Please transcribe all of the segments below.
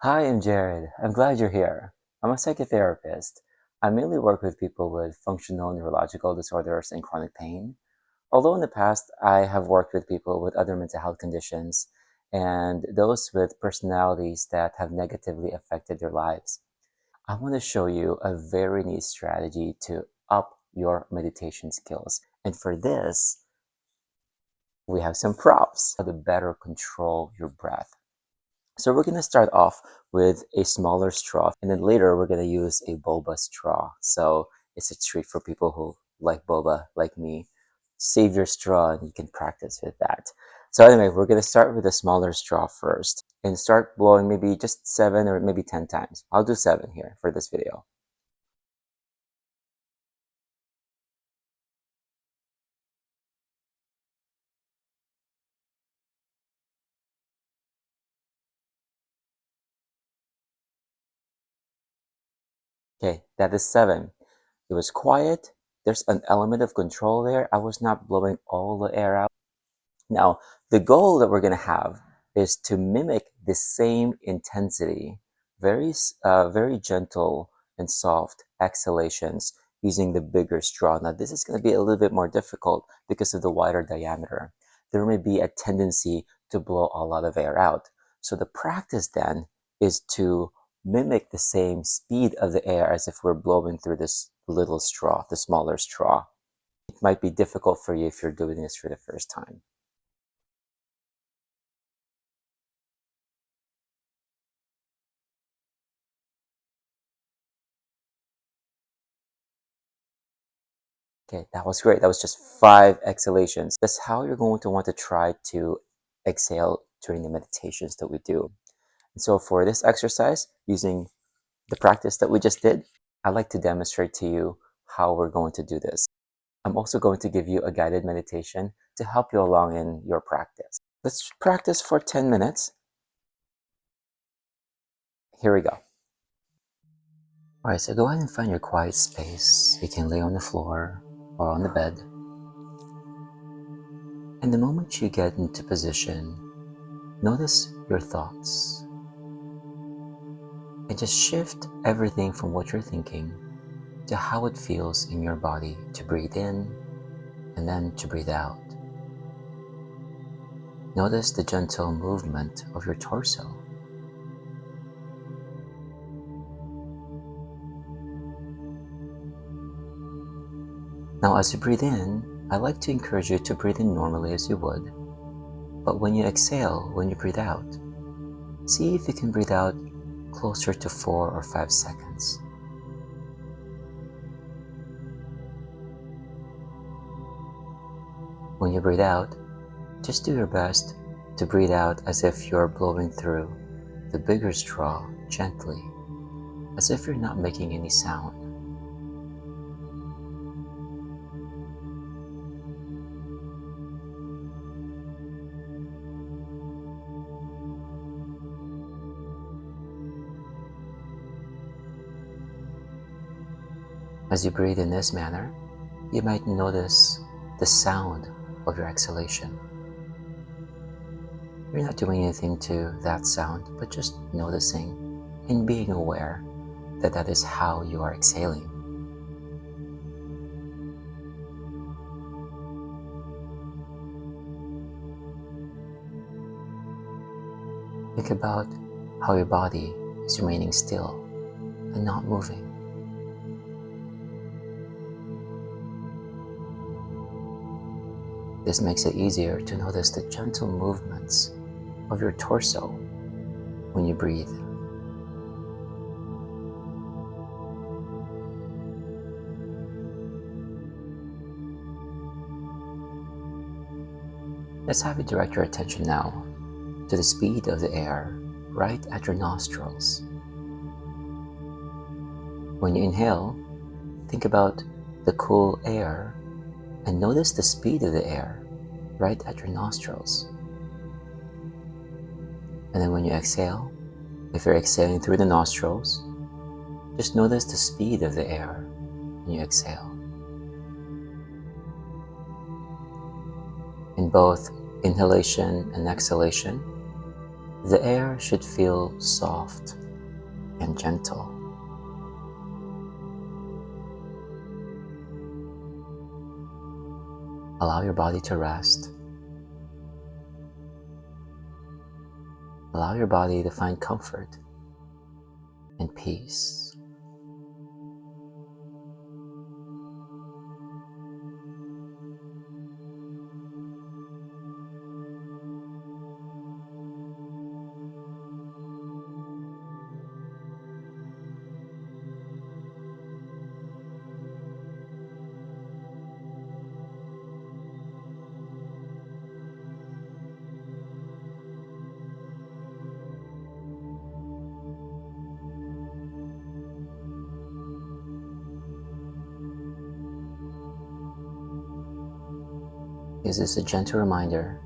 Hi, I'm Jared. I'm glad you're here. I'm a psychotherapist. I mainly work with people with functional neurological disorders and chronic pain. Although in the past, I have worked with people with other mental health conditions and those with personalities that have negatively affected their lives. I want to show you a very neat strategy to up your meditation skills. And for this, we have some props how to better control your breath. So we're going to start off with a smaller straw, and then later we're going to use a boba straw. So it's a treat for people who like boba, like me. Save your straw and you can practice with that. So anyway, we're going to start with a smaller straw first and start blowing maybe just 7 or maybe 10 times. I'll do 7 here for this video. Okay, that is 7. It was quiet. There's an element of control there. I was not blowing all the air out. Now, the goal that we're going to have is to mimic the same intensity, very gentle and soft exhalations using the bigger straw. Now, this is going to be a little bit more difficult because of the wider diameter. There may be a tendency to blow a lot of air out. So the practice then is to mimic the same speed of the air as if we're blowing through this little straw, the smaller straw. It might be difficult for you if you're doing this for the first time. Okay, that was great. That was just 5 exhalations. That's how you're going to want to try to exhale during the meditations that we do. And so for this exercise, using the practice that we just did, I'd like to demonstrate to you how we're going to do this. I'm also going to give you a guided meditation to help you along in your practice. Let's practice for 10 minutes. Here we go. All right, so go ahead and find your quiet space. You can lay on the floor or on the bed. And the moment you get into position, notice your thoughts and just shift everything from what you're thinking to how it feels in your body to breathe in and then to breathe out. Notice the gentle movement of your torso. Now, as you breathe in, I like to encourage you to breathe in normally as you would, but when you exhale, when you breathe out, see if you can breathe out closer to 4 or 5 seconds. When you breathe out, just do your best to breathe out as if you're blowing through the bigger straw gently, as if you're not making any sound. As you breathe in this manner, you might notice the sound of your exhalation. You're not doing anything to that sound, but just noticing and being aware that that is how you are exhaling. Think about how your body is remaining still and not moving. This makes it easier to notice the gentle movements of your torso when you breathe. Let's have you direct your attention now to the speed of the air right at your nostrils. When you inhale, think about the cool air and notice the speed of the air right at your nostrils. And then when you exhale, if you're exhaling through the nostrils, just notice the speed of the air when you exhale. In both inhalation and exhalation, The air should feel soft and gentle. Allow your body to rest. Allow your body to find comfort and peace. This is a gentle reminder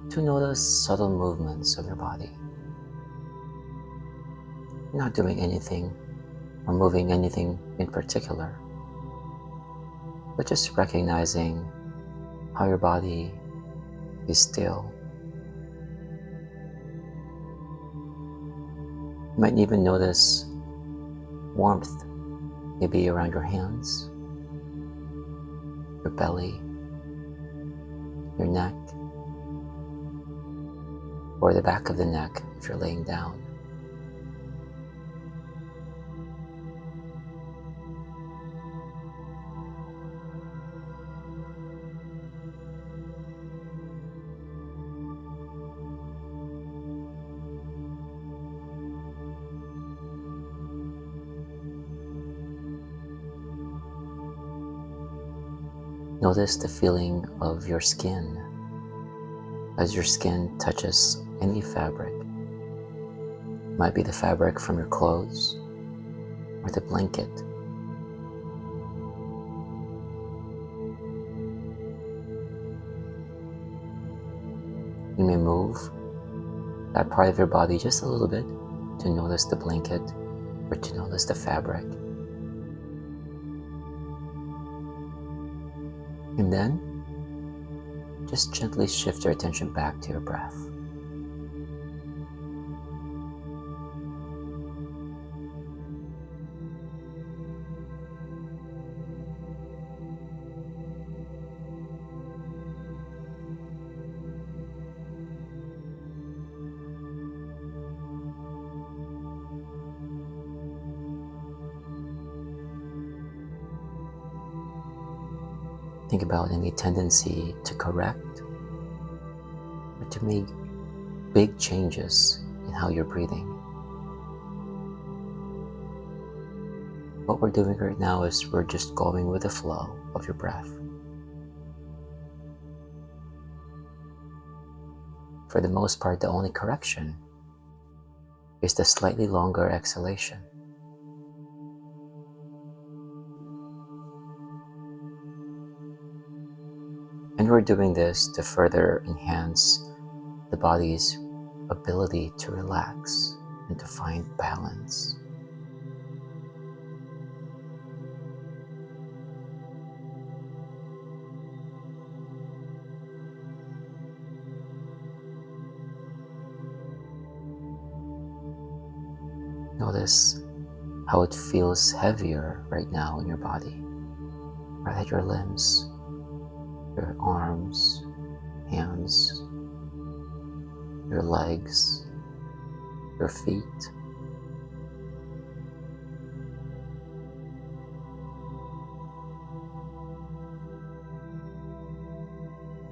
to notice subtle movements of your body. You're not doing anything or moving anything in particular, but just recognizing how your body is still. You might even notice warmth, maybe around your hands, your belly, your neck, or the back of the neck if you're laying down. Notice the feeling of your skin as your skin touches any fabric. It might be the fabric from your clothes or the blanket. You may move that part of your body just a little bit to notice the blanket or to notice the fabric. And then just gently shift your attention back to your breath. Think about any tendency to correct or to make big changes in how you're breathing. What we're doing right now is we're just going with the flow of your breath. For the most part, the only correction is the slightly longer exhalation. And we're doing this to further enhance the body's ability to relax and to find balance. Notice how it feels heavier right now in your body, right at your limbs, your arms, hands, your legs, your feet.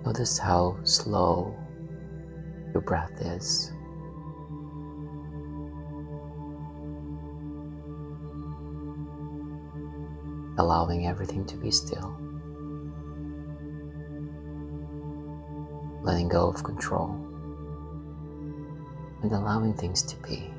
Notice how slow your breath is. Allowing everything to be still. Letting go of control and allowing things to be.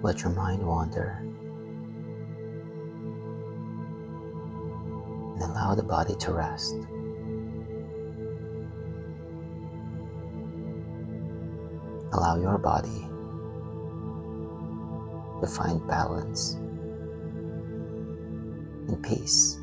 Let your mind wander and allow the body to rest. Allow your body to find balance and peace.